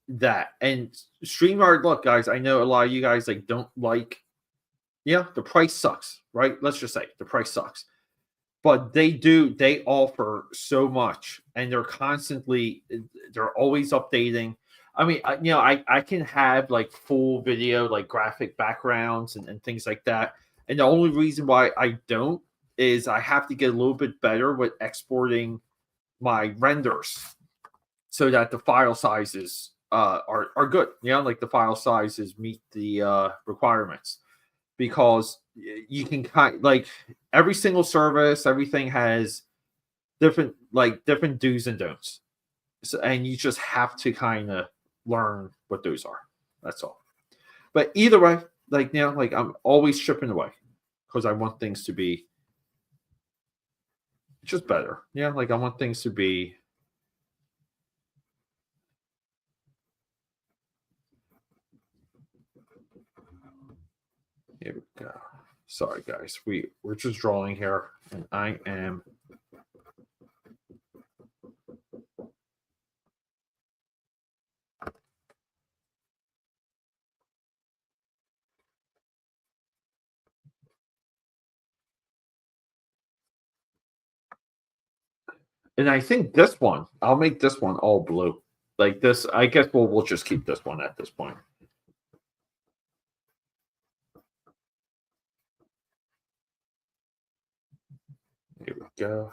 that. And StreamYard, look, guys, I know a lot of you guys like don't like, yeah, the price sucks, right? Let's just say the price sucks. But they offer so much, and they're always updating. I mean, I can have like full video, like graphic backgrounds and things like that. And the only reason why I don't is I have to get a little bit better with exporting my renders so that the file sizes are good. Like the file sizes meet the requirements, because you can like every single service, everything has different do's and don'ts. So, and you just have to kind of learn what those are. That's all. But either way, like I'm always chipping away because I want things to be just better. Like I want things to be. Here we go. Sorry, guys. We're just drawing here, and I am. And I think this one, I'll make this one all blue. Like this, I guess we'll just keep this one at this point. Here we go.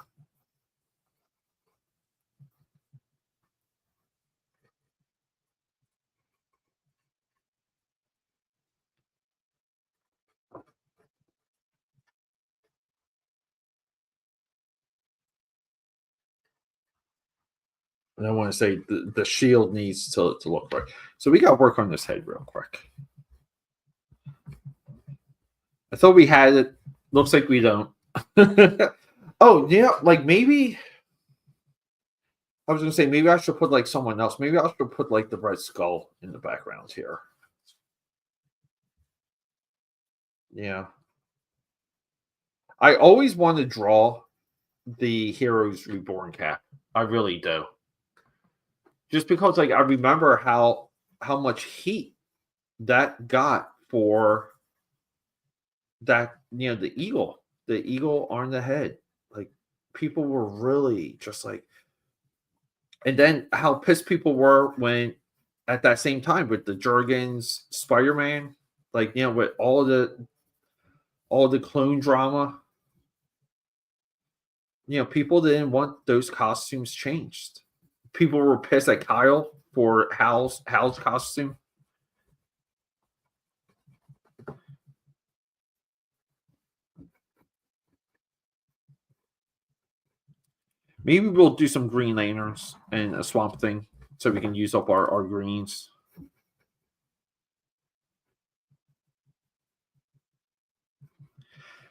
And I want to say the shield needs to look right. So we got to work on this head real quick. I thought we had it. Looks like we don't. Oh, yeah. Like maybe I was going to say, maybe I should put like someone else. Maybe I should put like the Red Skull in the background here. Yeah. I always want to draw the Heroes Reborn cap. I really do. Just because like I remember how much heat that got for that, the eagle on the head. Like people were really just like, and then how pissed people were when at that same time with the Jurgens Spider-Man, like with all the clone drama, people didn't want those costumes changed. People were pissed at Kyle for Hal's costume. Maybe we'll do some Green Lanterns and a Swamp Thing so we can use up our greens.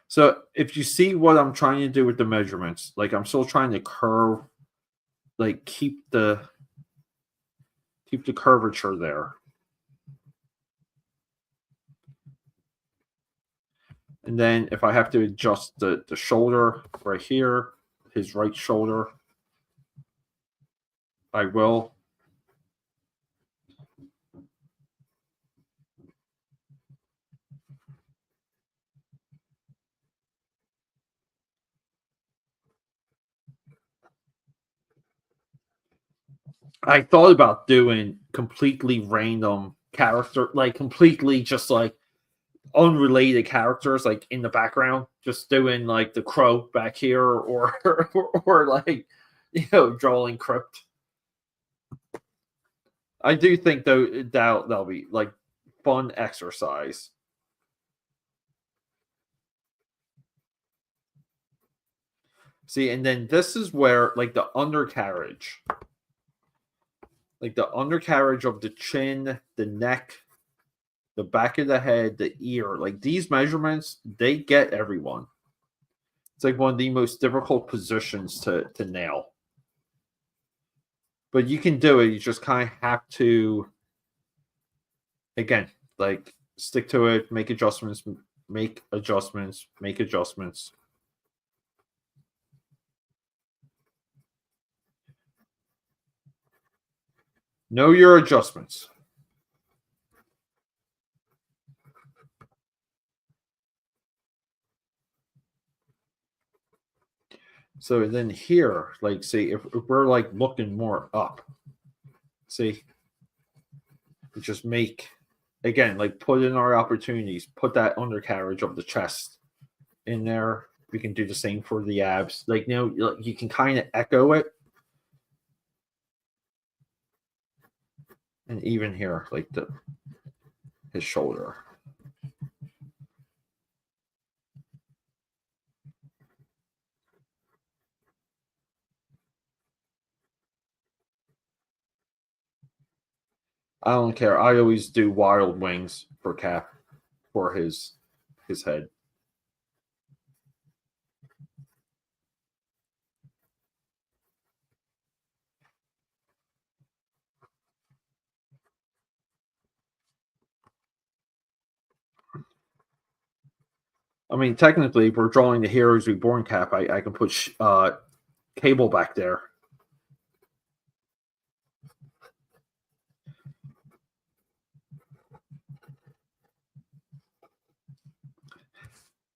So if you see what I'm trying to do with the measurements, like I'm still trying to curve, like keep the curvature there. And then if I have to adjust the shoulder right here, his right shoulder, I will. I thought about doing completely random character, like completely just like unrelated characters, like in the background, just doing like the crow back here, or or like drawing Crypt. I do think though that'll be like fun exercise. See, and then this is where like the undercarriage. like the undercarriage of the chin, the neck, the back of the head, the ear, like these measurements, they get everyone. It's like one of the most difficult positions to nail. But you can do it. You just kind of have to, again, like stick to it, make adjustments, make adjustments, make adjustments. Know your adjustments. So then here, like, see, if we're like looking more up, see, we just make, again, like put in our opportunities, put that undercarriage of the chest in there. We can do the same for the abs. Like, you can kind of echo it. And even here, like his shoulder. I don't care. I always do wild wings for Cap for his head. I mean, technically, if we're drawing the Heroes Reborn Cap, I can put Cable back there.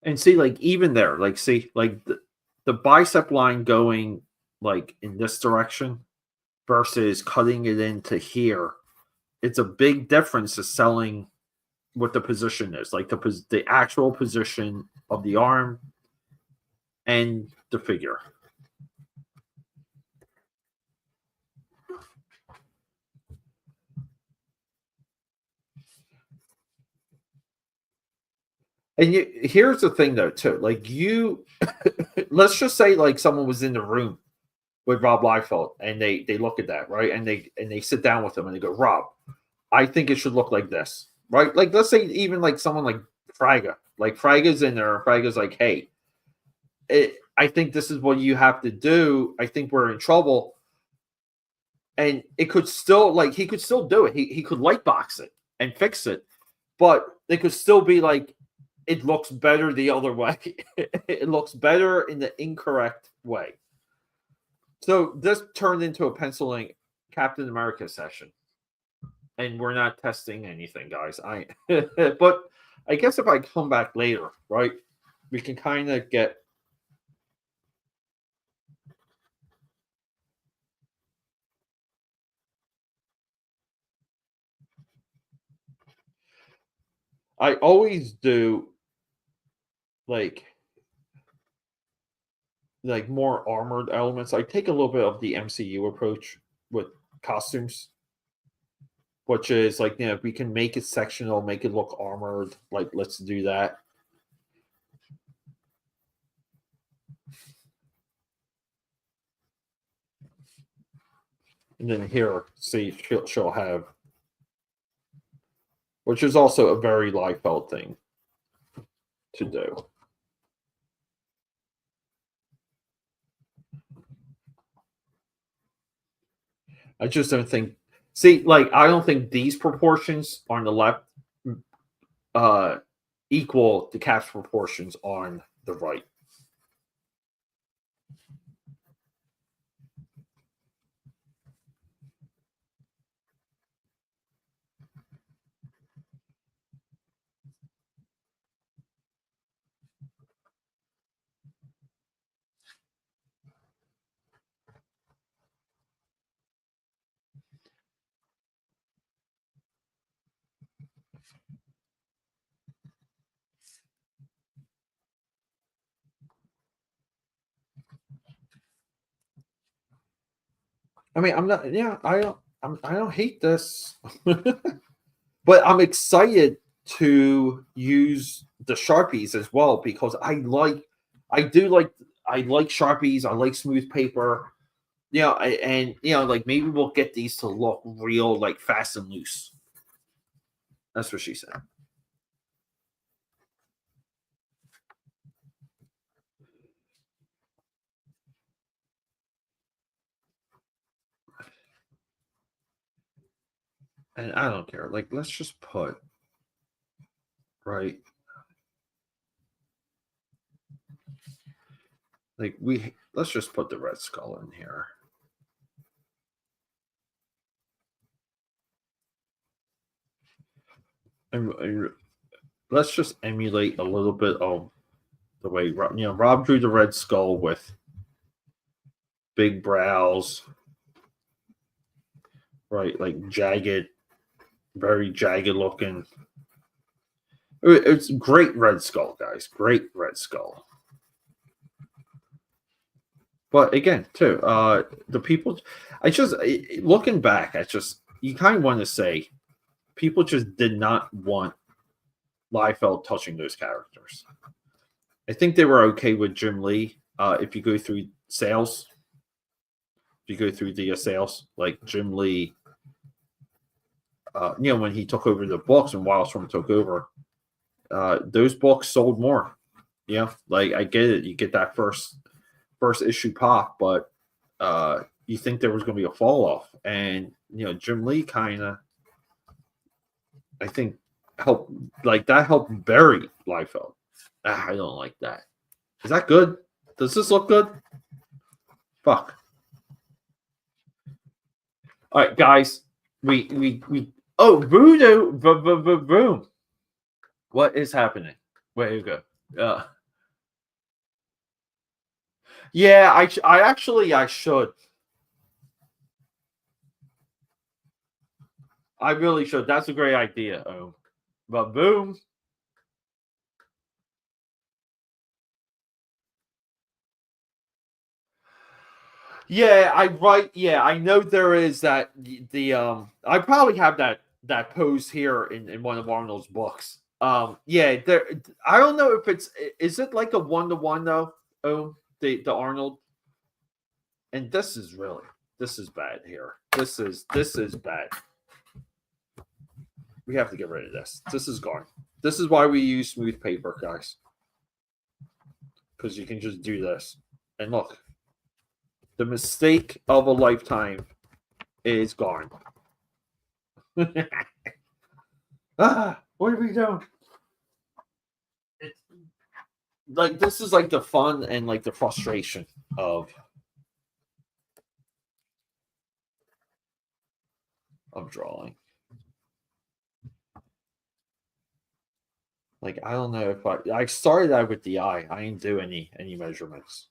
And see, like, even there, like, see, like the bicep line going like in this direction versus cutting it into here. It's a big difference to selling what the position is, like the actual position of the arm and the figure. And here's the thing, though, too. Like let's just say like someone was in the room with Rob Liefeld, and they look at that, right, and they sit down with him and they go, Rob, I think it should look like this, right? Like let's say even like someone like Fraga, like Fraga's in there, and Fraga's like, hey, I think this is what you have to do. I think we're in trouble. And it could still, like, he could still do it. He could light box it and fix it, but it could still be like, it looks better the other way. It looks better in the incorrect way. So this turned into a penciling Captain America session, and we're not testing anything, guys. But I guess if I come back later, right, we can kind of get. I always do like more armored elements. I take a little bit of the MCU approach with costumes, which is like, we can make it sectional, make it look armored. Like, let's do that. And then here, see, she'll have, which is also a very Liefeld thing to do. I just don't think. See, like, I don't think these proportions on the left equal the Cap's proportions on the right. I mean, I'm not. Yeah, I don't hate this, but I'm excited to use the Sharpies as well, because I like Sharpies. I like smooth paper. And like maybe we'll get these to look real, like fast and loose. That's what she said. And I don't care. Like, let's just put right. Like let's just put the Red Skull in here. And let's just emulate a little bit of the way Rob drew the Red Skull with big brows, right? Like jagged, very jagged looking. It's great Red Skull, guys. Great Red Skull. But again, too, the people, looking back, you kind of want to say people just did not want Liefeld touching those characters. I think they were okay with Jim Lee. If you go through sales, the sales, like Jim Lee, when he took over the books and Wildstorm took over, those books sold more. Like I get it, you get that first issue pop, but you think there was going to be a fall off, and Jim Lee kind of, I think, helped bury Liefeld. I don't like that. Is that good? Does this look good? Fuck. All right, guys. We oh, voodoo boom. What is happening? Where you go? Yeah, I should. I really should. That's a great idea. Oh, but boom. Yeah, I know there is that I probably have that pose here in one of Arnold's books. Yeah, there I don't know if is it like a 1-to-1 though? Oh, the Arnold. And this is bad here. This is bad. We have to get rid of this. This is gone. This is why we use smooth paper, guys. Because you can just do this. And look, the mistake of a lifetime is gone. What are we doing? It's like this is like the fun and like the frustration of drawing. Like I don't know if I started out with the eye. I didn't do any measurements.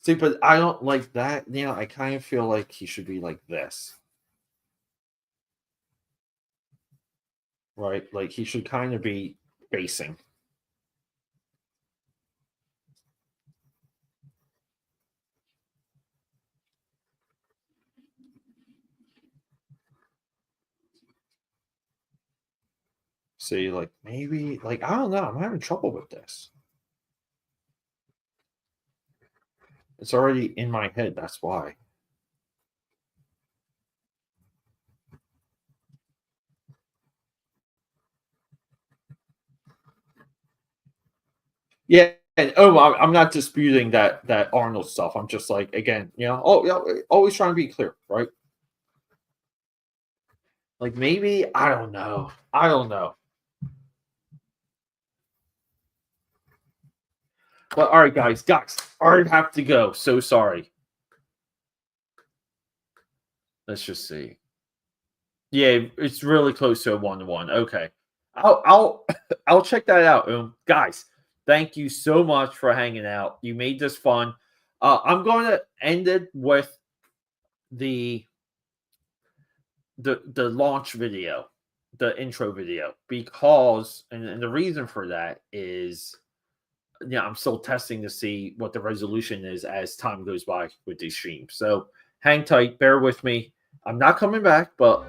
See, but I don't like that. I kind of feel like he should be like this. Right? Like he should kind of be facing. See, like maybe, like I don't know. I'm having trouble with this. It's already in my head. That's why. Yeah. And I'm not disputing that Arnold stuff. I'm just like, again, oh yeah, always trying to be clear, right? Like maybe I don't know. But all right, guys, I have to go. So sorry. Let's just see. Yeah, it's really close to a 1-to-1. Okay, I'll check that out. Guys, thank you so much for hanging out. You made this fun. I'm going to end it with the launch video, the intro video, because and the reason for that is I'm still testing to see what the resolution is as time goes by with these streams. So hang tight, bear with me. I'm not coming back, but